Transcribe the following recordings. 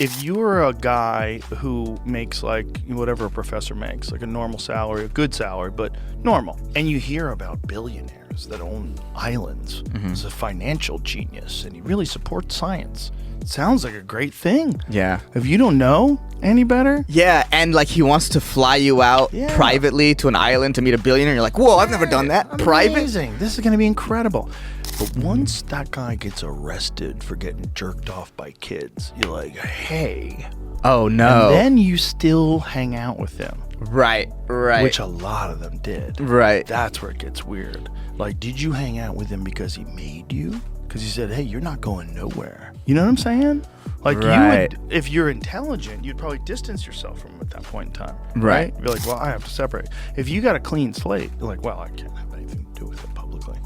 if you're a guy who makes like whatever a professor makes, like a normal salary, a good salary, but normal, and you hear about billionaires that own islands, he's a financial genius, and he really supports science. Sounds like a great thing. Yeah. If you don't know any better. Yeah, and like he wants to fly you out privately to an island to meet a billionaire. You're like, whoa, I've never done that. Private? Amazing. This is going to be incredible. But once that guy gets arrested for getting jerked off by kids, you're like, hey. Oh, no. And then you still hang out with him. Right. Which a lot of them did. Right. That's where it gets weird. Like, did you hang out with him because he made you? Because he said, hey, you're not going nowhere. You know what I'm saying? Like, you would, if you're intelligent, you'd probably distance yourself from him at that point in time. Right? You're like, well, I have to separate. If you got a clean slate, you're like, well, I can't have anything to do with it publicly.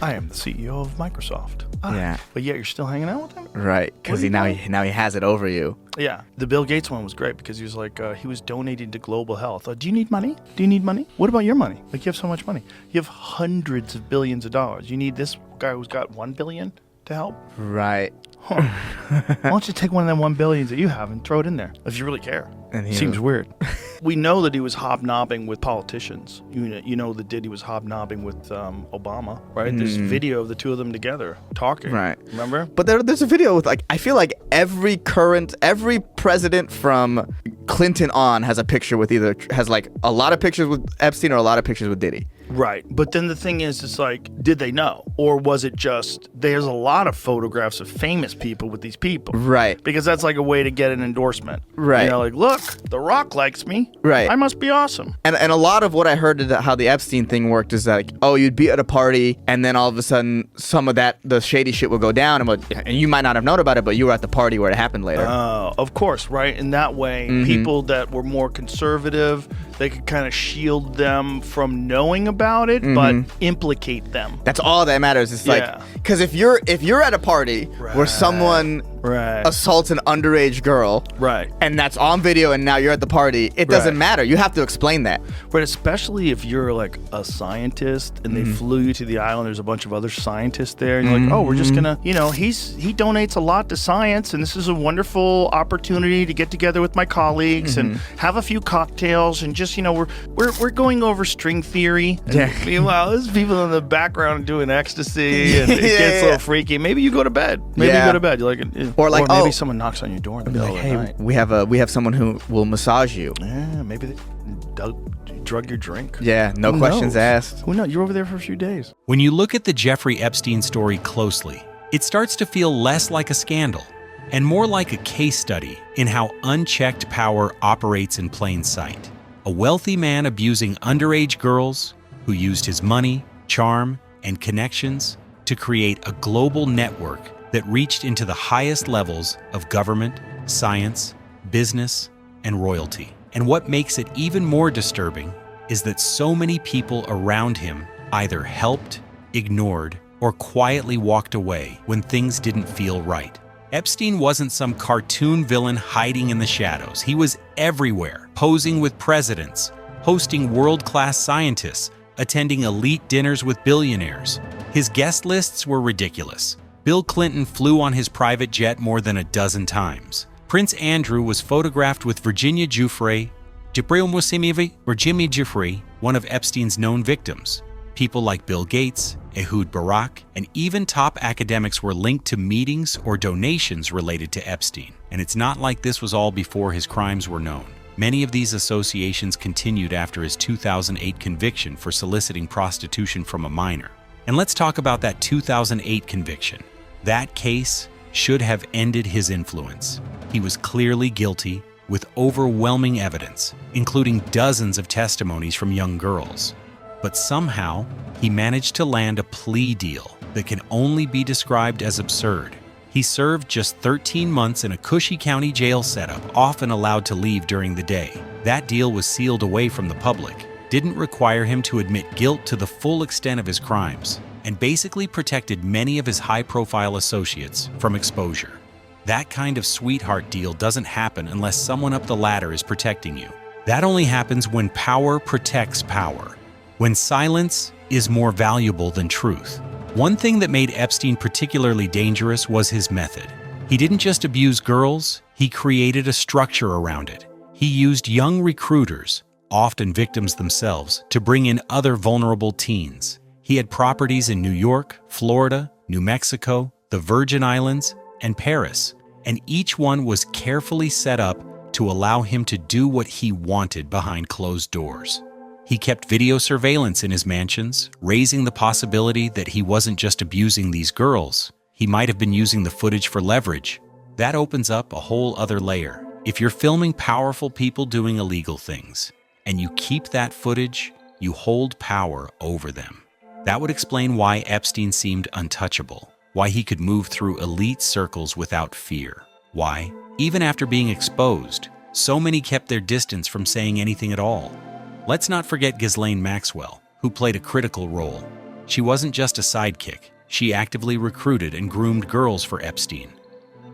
I am the CEO of Microsoft. Yeah. But yet you're still hanging out with him? Right. Because now he has it over you. Yeah. The Bill Gates one was great because he was like, he was donating to global health. Do you need money? Do you need money? What about your money? Like, you have so much money. You have hundreds of billions of dollars. You need this guy who's got $1 billion to help? Right. Huh. Why don't you take one of them $1 billions that you have and throw it in there if you really care? And seems weird. We know that he was hobnobbing with politicians. You know that he was hobnobbing with Obama, right? There's video of the two of them together talking. Right. Remember? But there's a video with, like, I feel like every president from Clinton on has a picture with has like a lot of pictures with Epstein or a lot of pictures with Diddy. Right. But then the thing is, it's like, did they know? Or was it just, there's a lot of photographs of famous people with these people. Right. Because that's like a way to get an endorsement. Right. You know, like, look, The Rock likes me. Right. I must be awesome. And a lot of what I heard how the Epstein thing worked is that, like, oh, you'd be at a party and then all of a sudden some of the shady shit would go down and you might not have known about it, but you were at the party where it happened later. Of course, right? In that way, people that were more conservative, they could kind of shield them from knowing about it, but implicate them. That's all that matters. It's like, because if you're at a party where someone assaults an underage girl, and that's on video, and now you're at the party, it doesn't matter. You have to explain that. Right, especially if you're like a scientist and they flew you to the island. There's a bunch of other scientists there, and you're like, oh, we're just gonna, he donates a lot to science, and this is a wonderful opportunity to get together with my colleagues and have a few cocktails and just, we're going over string theory. And meanwhile, there's people in the background doing ecstasy, and it gets a little freaky. Maybe you go to bed. Maybe you go to bed. You're like, or maybe someone knocks on your door in the middle of the night. We have someone who will massage you. Yeah, maybe they drug your drink. Yeah, no questions asked. Who knows? You're over there for a few days. When you look at the Jeffrey Epstein story closely, it starts to feel less like a scandal and more like a case study in how unchecked power operates in plain sight. A wealthy man abusing underage girls who used his money, charm, and connections to create a global network that reached into the highest levels of government, science, business, and royalty. And what makes it even more disturbing is that so many people around him either helped, ignored, or quietly walked away when things didn't feel right. Epstein wasn't some cartoon villain hiding in the shadows. He was everywhere, posing with presidents, hosting world-class scientists, attending elite dinners with billionaires. His guest lists were ridiculous. Bill Clinton flew on his private jet more than a dozen times. Prince Andrew was photographed with Virginia Giuffre, one of Epstein's known victims. People like Bill Gates, Ehud Barak, and even top academics were linked to meetings or donations related to Epstein. And it's not like this was all before his crimes were known. Many of these associations continued after his 2008 conviction for soliciting prostitution from a minor. And let's talk about that 2008 conviction. That case should have ended his influence. He was clearly guilty, with overwhelming evidence, including dozens of testimonies from young girls. But somehow, he managed to land a plea deal that can only be described as absurd. He served just 13 months in a Cushy County jail setup, often allowed to leave during the day. That deal was sealed away from the public, didn't require him to admit guilt to the full extent of his crimes, and basically protected many of his high-profile associates from exposure. That kind of sweetheart deal doesn't happen unless someone up the ladder is protecting you. That only happens when power protects power, when silence is more valuable than truth. One thing that made Epstein particularly dangerous was his method. He didn't just abuse girls, he created a structure around it. He used young recruiters, often victims themselves, to bring in other vulnerable teens. He had properties in New York, Florida, New Mexico, the Virgin Islands, and Paris, and each one was carefully set up to allow him to do what he wanted behind closed doors. He kept video surveillance in his mansions, raising the possibility that he wasn't just abusing these girls. He might have been using the footage for leverage. That opens up a whole other layer. If you're filming powerful people doing illegal things, and you keep that footage, you hold power over them. That would explain why Epstein seemed untouchable, why he could move through elite circles without fear, why, even after being exposed, so many kept their distance from saying anything at all. Let's not forget Ghislaine Maxwell, who played a critical role. She wasn't just a sidekick. She actively recruited and groomed girls for Epstein,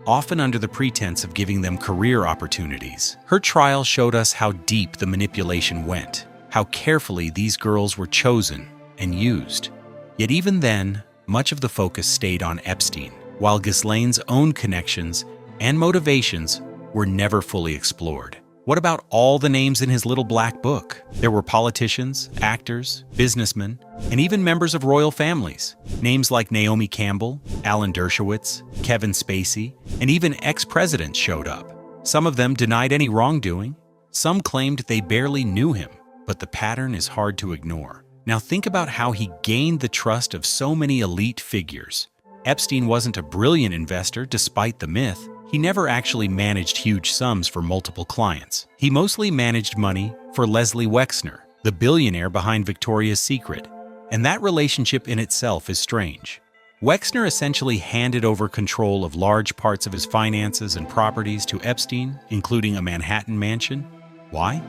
often under the pretense of giving them career opportunities. Her trial showed us how deep the manipulation went, how carefully these girls were chosen and used. Yet even then, much of the focus stayed on Epstein, while Ghislaine's own connections and motivations were never fully explored. What about all the names in his little black book? There were politicians, actors, businessmen, and even members of royal families. Names like Naomi Campbell, Alan Dershowitz, Kevin Spacey, and even ex-presidents showed up. Some of them denied any wrongdoing. Some claimed they barely knew him, but the pattern is hard to ignore. Now think about how he gained the trust of so many elite figures. Epstein wasn't a brilliant investor despite the myth. He never actually managed huge sums for multiple clients. He mostly managed money for Leslie Wexner, the billionaire behind Victoria's Secret, and that relationship in itself is strange. Wexner essentially handed over control of large parts of his finances and properties to Epstein, including a Manhattan mansion. Why?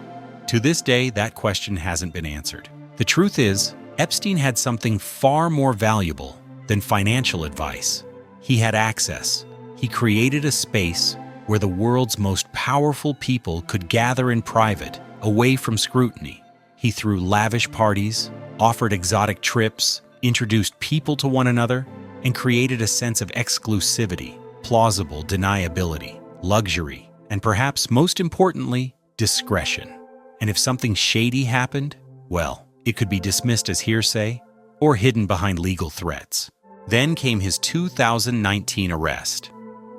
To this day, that question hasn't been answered. The truth is, Epstein had something far more valuable than financial advice. He had access. He created a space where the world's most powerful people could gather in private, away from scrutiny. He threw lavish parties, offered exotic trips, introduced people to one another, and created a sense of exclusivity, plausible deniability, luxury, and perhaps most importantly, discretion. And if something shady happened, well, it could be dismissed as hearsay or hidden behind legal threats. Then came his 2019 arrest.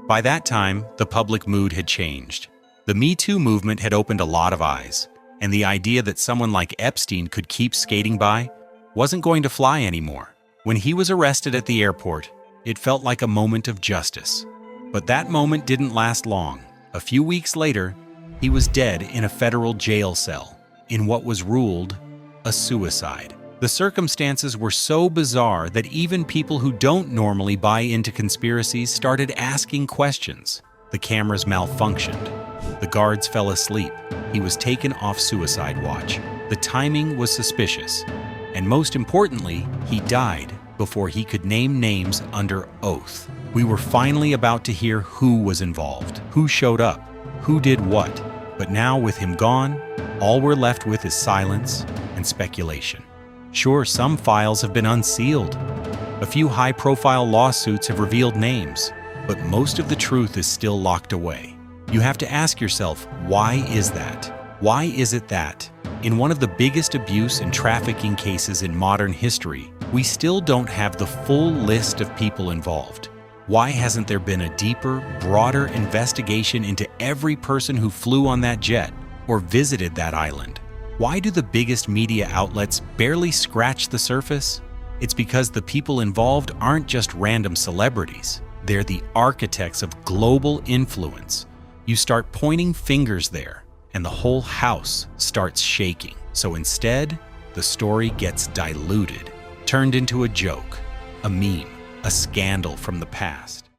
By that time, the public mood had changed. The Me Too movement had opened a lot of eyes, and the idea that someone like Epstein could keep skating by wasn't going to fly anymore. When he was arrested at the airport, it felt like a moment of justice. But that moment didn't last long. A few weeks later, he was dead in a federal jail cell, in what was ruled a suicide. The circumstances were so bizarre that even people who don't normally buy into conspiracies started asking questions. The cameras malfunctioned. The guards fell asleep. He was taken off suicide watch. The timing was suspicious. And most importantly, he died before he could name names under oath. We were finally about to hear who was involved, who showed up, who did what. But now, with him gone, all we're left with is silence and speculation. Sure, some files have been unsealed. A few high-profile lawsuits have revealed names, but most of the truth is still locked away. You have to ask yourself, why is that? Why is it that, in one of the biggest abuse and trafficking cases in modern history, we still don't have the full list of people involved? Why hasn't there been a deeper, broader investigation into every person who flew on that jet or visited that island? Why do the biggest media outlets barely scratch the surface? It's because the people involved aren't just random celebrities. They're the architects of global influence. You start pointing fingers there, and the whole house starts shaking. So instead, the story gets diluted, turned into a joke, a meme, a scandal from the past.